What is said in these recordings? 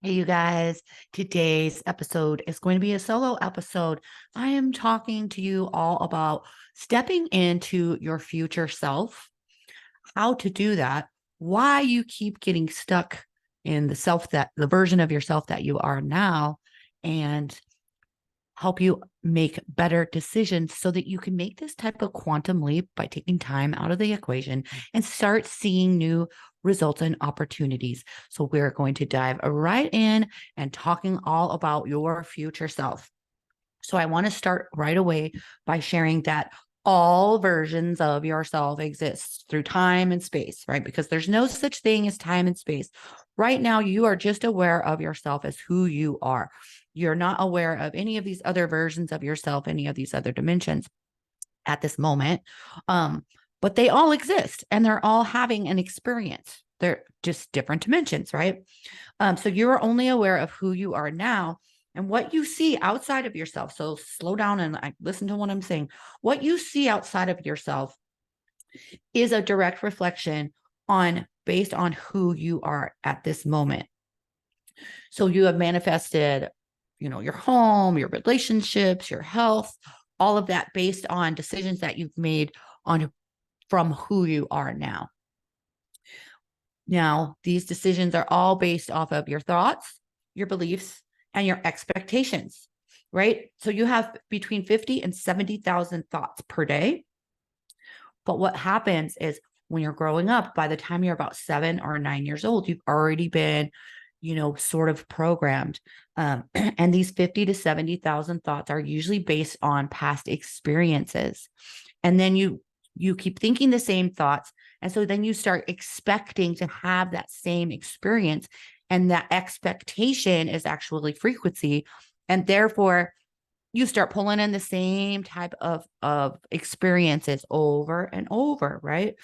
Hey, you guys, today's episode is going to be a solo episode. I am talking to you all about stepping into your future self, how to do that, why you keep getting stuck in the version of yourself that you are now, and help you make better decisions so that you can make this type of quantum leap by taking time out of the equation and start seeing new results and opportunities. So we're going to dive right in and talking all about your future self. So I want to start right away by sharing that all versions of yourself exist through time and space, right? Because there's no such thing as time and space. Right now, you are just aware of yourself as who you are. You're not aware of any of these other versions of yourself, any of these other dimensions at this moment. But they all exist and they're all having an experience. They're just different dimensions, right? So you're only aware of who you are now and what you see outside of yourself. So slow down and listen to what I'm saying. What you see outside of yourself is a direct reflection on based on who you are at this moment. So you have manifested, your home, your relationships, your health, all of that based on decisions that you've made on from who you are now. Now, these decisions are all based off of your thoughts, your beliefs, and your expectations, right? So you have between 50 and 70,000 thoughts per day. But what happens is when you're growing up, by the time you're about 7 or 9 years old, you've already been, sort of programmed. And these 50 to 70,000 thoughts are usually based on past experiences. And then you keep thinking the same thoughts. And so then you start expecting to have that same experience. And that expectation is actually frequency. And therefore, you start pulling in the same type of experiences over and over, right?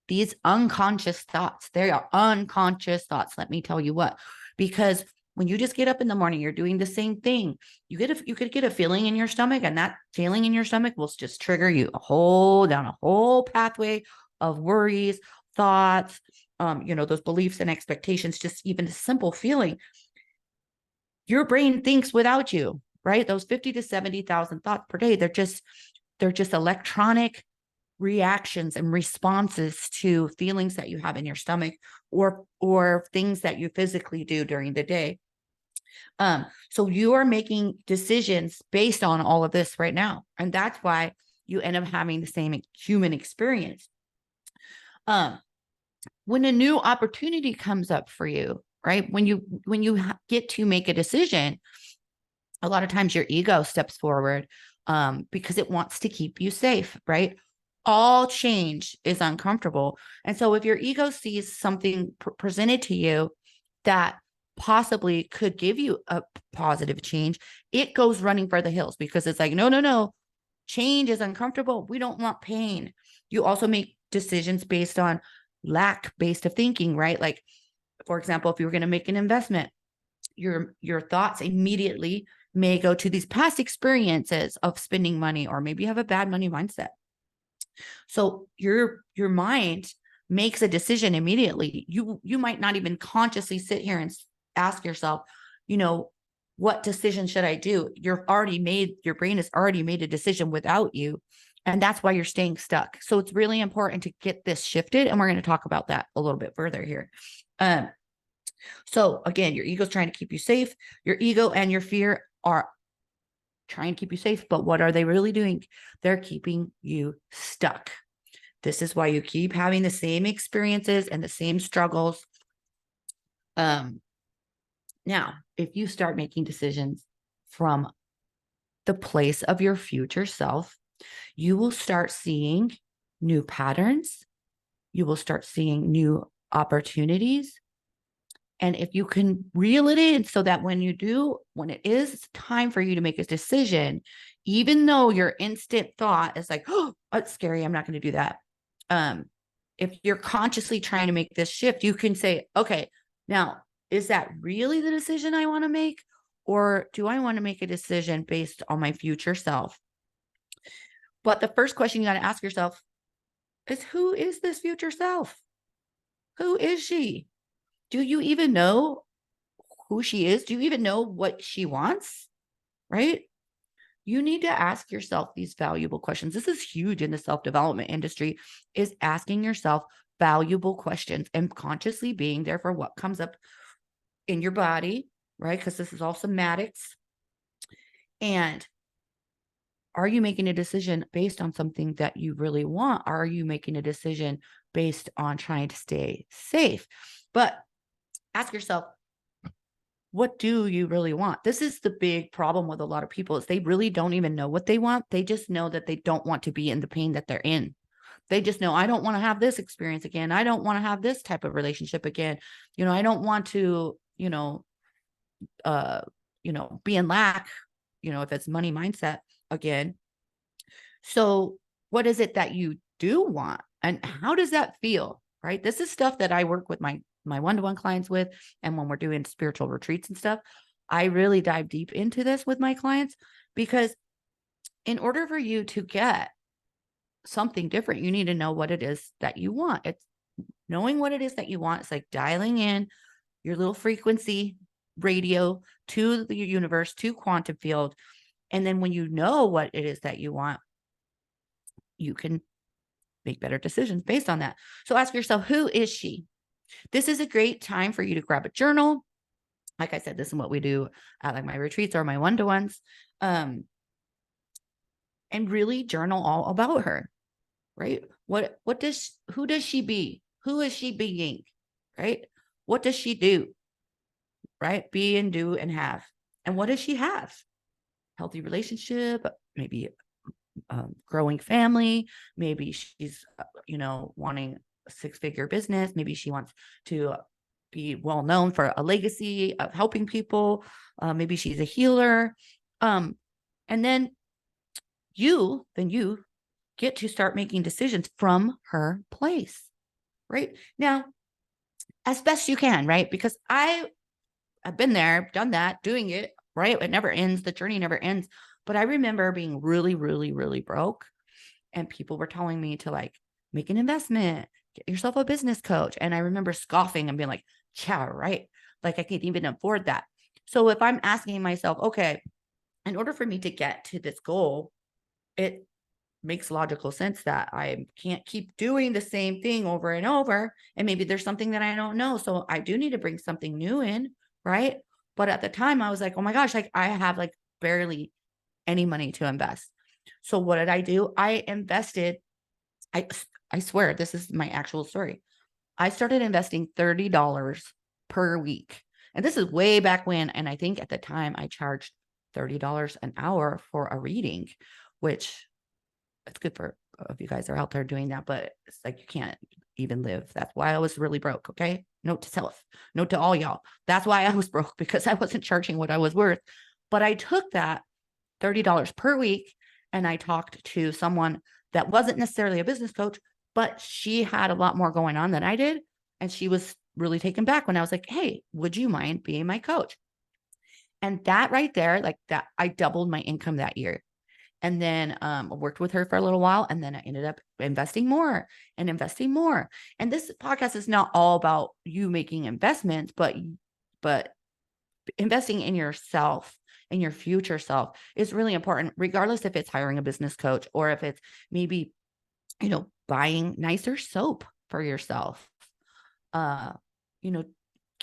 These unconscious thoughts, they are unconscious thoughts. Let me tell you what, because when you just get up in the morning, you're doing the same thing. You could get a feeling in your stomach, and that feeling in your stomach will just trigger you down a whole pathway of worries, thoughts, those beliefs and expectations, just even a simple feeling. Your brain thinks without you, right? Those 50 to 70,000 thoughts per day, they're just electronic reactions and responses to feelings that you have in your stomach or things that you physically do during the day. So you are making decisions based on all of this right now. And that's why you end up having the same human experience. When a new opportunity comes up for you, right? When you get to make a decision, a lot of times your ego steps forward because it wants to keep you safe, right? All change is uncomfortable. And so if your ego sees something presented to you that possibly could give you a positive change, it goes running for the hills because it's like, no, no, no, change is uncomfortable. We don't want pain. You also make decisions based on lack based of thinking, right? Like, for example, if you were going to make an investment, your thoughts immediately may go to these past experiences of spending money, or maybe you have a bad money mindset. So your mind makes a decision immediately. You might not even consciously sit here and ask yourself, what decision should I do? Your brain has already made a decision without you. And that's why you're staying stuck. So it's really important to get this shifted. And we're going to talk about that a little bit further here. So again, your ego is trying to keep you safe. Your ego and your fear are trying to keep you safe. But what are they really doing? They're keeping you stuck. This is why you keep having the same experiences and the same struggles. Now, if you start making decisions from the place of your future self, you will start seeing new patterns. You will start seeing new opportunities. And if you can reel it in so that when it is time for you to make a decision, even though your instant thought is like, oh, that's scary, I'm not going to do that. If you're consciously trying to make this shift, you can say, okay, now, is that really the decision I want to make? Or do I want to make a decision based on my future self? But the first question you got to ask yourself is, who is this future self? Who is she? Do you even know who she is? Do you even know what she wants? Right? You need to ask yourself these valuable questions. This is huge in the self-development industry, is asking yourself valuable questions and consciously being there for what comes up in your body, right? Because this is all somatics. And are you making a decision based on something that you really want? Are you making a decision based on trying to stay safe? But ask yourself, what do you really want? This is the big problem with a lot of people, is they really don't even know what they want. They just know that they don't want to be in the pain that they're in. They just know, I don't want to have this experience again. I don't want to have this type of relationship again. I don't want to, be in lack, if it's money mindset again. So what is it that you do want? And how does that feel? Right? This is stuff that I work with my one-to-one clients with. And when we're doing spiritual retreats and stuff, I really dive deep into this with my clients, because in order for you to get something different, you need to know what it is that you want. It's knowing what it is that you want. It's like dialing in your little frequency radio to the universe, to quantum field. And then when you know what it is that you want, you can make better decisions based on that. So ask yourself, who is she? This is a great time for you to grab a journal. Like I said, this is what we do at like my retreats or my one-to-ones. And really journal all about her, right? Who does she be? Who is she being, right? What does she do, right? Be and do and have. And what does she have? Healthy relationship, maybe growing family. Maybe she's, wanting a 6-figure business. Maybe she wants to be well known for a legacy of helping people. Maybe she's a healer. And then you get to start making decisions from her place, right? Now, as best you can, right? Because I've been there, done that, doing it, right? It never ends. The journey never ends. But I remember being really, really, really broke. And people were telling me to like make an investment, get yourself a business coach. And I remember scoffing and being like, yeah, right. Like I can't even afford that. So if I'm asking myself, okay, in order for me to get to this goal, it makes logical sense that I can't keep doing the same thing over and over. And maybe there's something that I don't know. So I do need to bring something new in, right? But at the time I was like, oh my gosh, like I have like barely any money to invest. So what did I do? I invested, I swear, this is my actual story. I started investing $30 per week. And this is way back when. And I think at the time I charged $30 an hour for a reading, which it's good for if you guys are out there doing that, but it's like you can't even live. That's why I was really broke. Okay. Note to self, note to all y'all. That's why I was broke, because I wasn't charging what I was worth. But I took that $30 per week and I talked to someone that wasn't necessarily a business coach, but she had a lot more going on than I did. And she was really taken back when I was like, hey, would you mind being my coach? And that right there, like that, I doubled my income that year. And then I worked with her for a little while, and then I ended up investing more and investing more. And this podcast is not all about you making investments, but investing in yourself and your future self is really important, regardless if it's hiring a business coach or if it's maybe, buying nicer soap for yourself, getting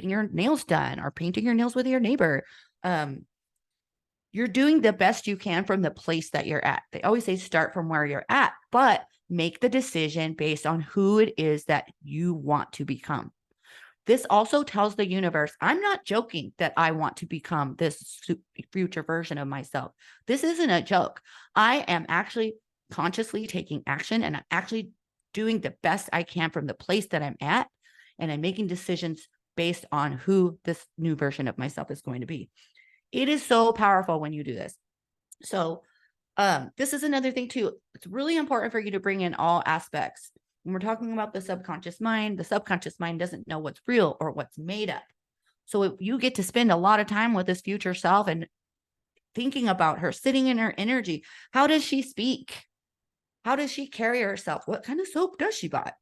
your nails done or painting your nails with your neighbor. You're doing the best you can from the place that you're at. They always say start from where you're at, but make the decision based on who it is that you want to become. This also tells the universe, I'm not joking that I want to become this future version of myself. This isn't a joke. I am actually consciously taking action, and I'm actually doing the best I can from the place that I'm at. And I'm making decisions based on who this new version of myself is going to be. It is so powerful when you do this. So this is another thing too. It's really important for you to bring in all aspects. When we're talking about the subconscious mind doesn't know what's real or what's made up. So if you get to spend a lot of time with this future self and thinking about her, sitting in her energy, how does she speak? How does she carry herself? What kind of soap does she buy?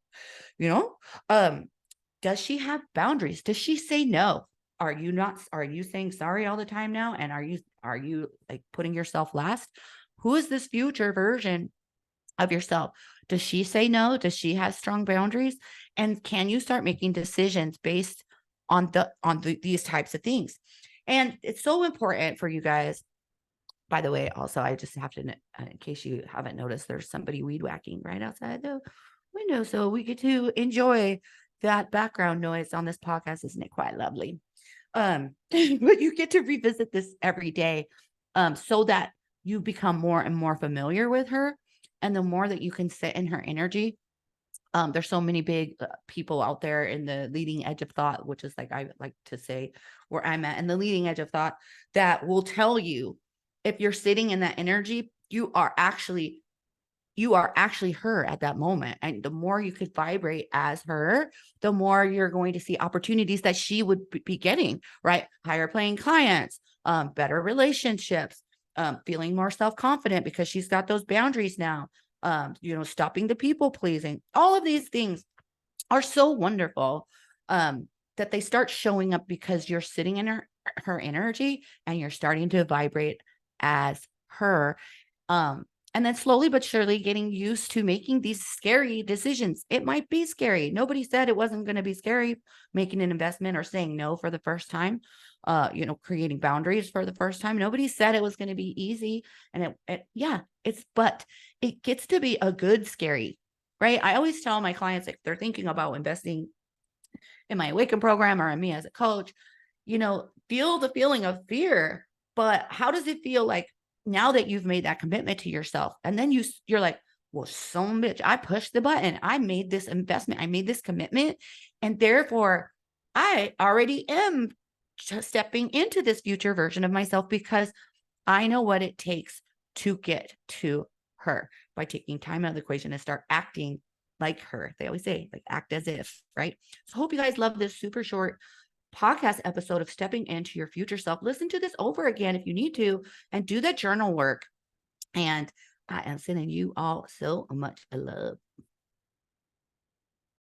Does she have boundaries? Does she say no? are you saying sorry all the time now? And are you like putting yourself last? Who is this future version of yourself? Does she say no? Does she have strong boundaries? And can you start making decisions based on these types of things? And it's so important for you guys. By the way, also, I just have to, in case you haven't noticed, there's somebody weed whacking right outside the window. So we get to enjoy that background noise on this podcast. Isn't it quite lovely? But you get to revisit this every day, so that you become more and more familiar with her. And the more that you can sit in her energy, there's so many big people out there in the leading edge of thought, which is like I like to say where I'm at in the leading edge of thought, that will tell you if you're sitting in that energy, you are actually her at that moment. And the more you could vibrate as her, the more you're going to see opportunities that she would be getting, right? Higher paying clients, better relationships, feeling more self-confident because she's got those boundaries now, stopping the people pleasing. All of these things are so wonderful, that they start showing up because you're sitting in her energy and you're starting to vibrate as her. And then slowly but surely getting used to making these scary decisions. It might be scary. Nobody said it wasn't going to be scary making an investment or saying no for the first time, creating boundaries for the first time. Nobody said it was going to be easy. And but it gets to be a good scary, right? I always tell my clients, if they're thinking about investing in my Awaken program or in me as a coach, feel the feeling of fear, but how does it feel like now that you've made that commitment to yourself? And then you're like, well, son bitch, I pushed the button. I made this investment. I made this commitment. And therefore I already am stepping into this future version of myself because I know what it takes to get to her by taking time out of the equation and start acting like her. They always say, like, act as if, right? So hope you guys love this super short podcast episode of stepping into your future self. Listen to this over again if you need to, and do that journal work. And I am sending you all so much love.